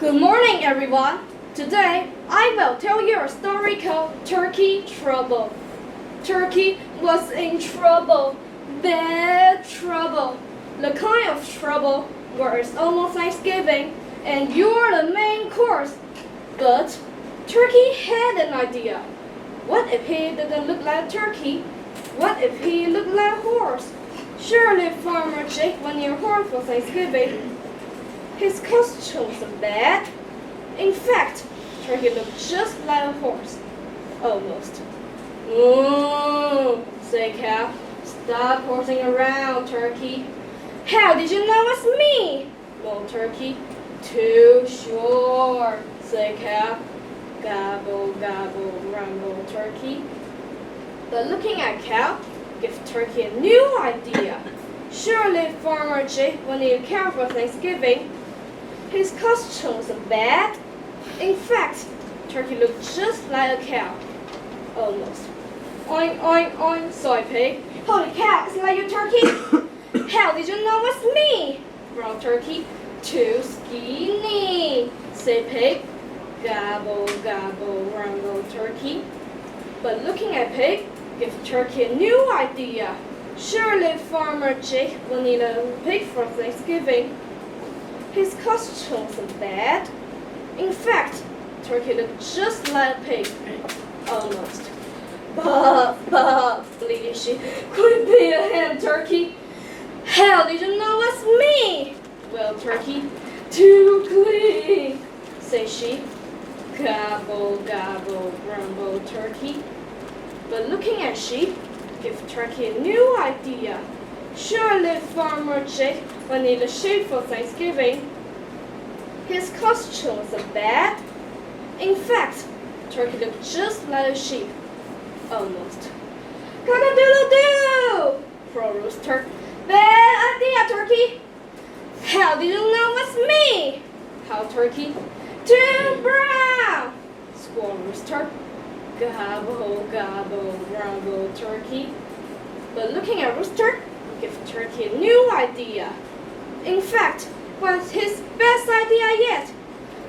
Good morning, everyone. Today, I will tell you a story called Turkey Trouble. Turkey was in trouble, bad trouble. The kind of trouble where it's almost Thanksgiving and you're the main course. But Turkey had an idea. What if he didn't look like a turkey? What if he looked like a horse? Surely Farmer Jake wanted a horse for Thanksgiving. His costume was bad. In fact, Turkey looked just like a horse. Almost. Say Cow. Stop horsing around, Turkey. How did you know it's me? Well, Turkey. Too short, say Cow. Gobble, gobble, rumble, Turkey. But looking at Cow gives Turkey a new idea. Surely Farmer Jake wanted a cow for Thanksgiving. His costume was bad. In fact, Turkey looked just like a cow. Almost. Oink, oink, oink, soy pig. Holy cow, it's like a turkey. How did you know it's me? Growled Turkey. Too skinny, say Pig. Gobble, gobble, rumble, Turkey. But looking at Pig gives Turkey a new idea. Surely Farmer Jake will need a pig for Thanksgiving. His costume was bad. In fact, Turkey looked just like a pig. Almost. Bah, bah, bleated she. Could it be a hen, Turkey? How did you know it's me? Well, Turkey, too clean, say she. Gobble, gobble, grumble, Turkey. But looking at sheep gives Turkey a new idea. Surely Farmer Jake will need a sheep for Thanksgiving. His costume was bad. In fact, Turkey looked just like a sheep. Almost. Cock-a-doodle-doo! Crowed Rooster. Bad idea, Turkey. How did you know it's me? Howled Turkey. Too brown! Squawked Rooster. Gobble, gobble, grumble, Turkey. But looking at Rooster gives Turkey a new idea. In fact, was his best idea yet.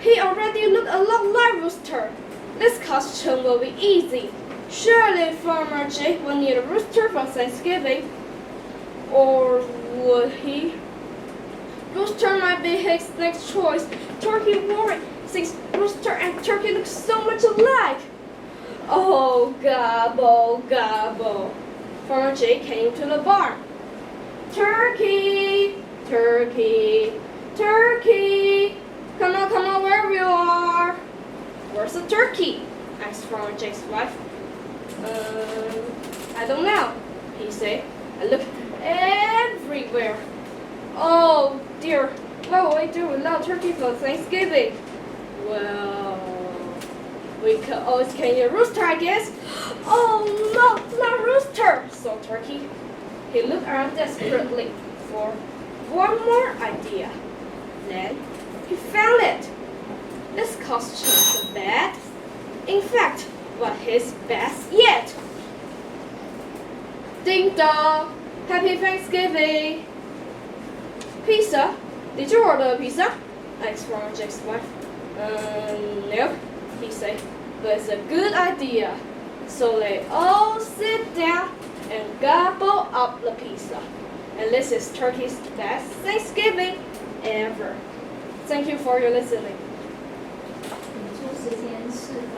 He already looked a lot like Rooster. This costume will be easy. Surely Farmer Jake will need a rooster for Thanksgiving. Or would he? Rooster might be his next choice. Turkey worried since Rooster and Turkey look so much alike. Oh, gobble, gobble. Farmer Jake came to the barn. Turkey, turkey, turkey. Come on, wherever you are. Where's the turkey? Asked Farmer Jake's wife. I don't know, he said. I looked everywhere. Oh dear, what will we do without turkey for Thanksgiving? Well, we could always get a rooster, I guess. Oh no, not rooster, said Turkey. He looked around desperately for one more idea. Then he found it. This costume is bad. In fact, but his best yet. Ding dong! Happy Thanksgiving! Pizza? Did you order a pizza? Asked Farmer Jake's wife. Nope, he said. But it's a good idea. So they all sit down and gobble up the pizza. And this is Turkey's best Thanksgiving ever. Thank you for your listening. 演出时间4分。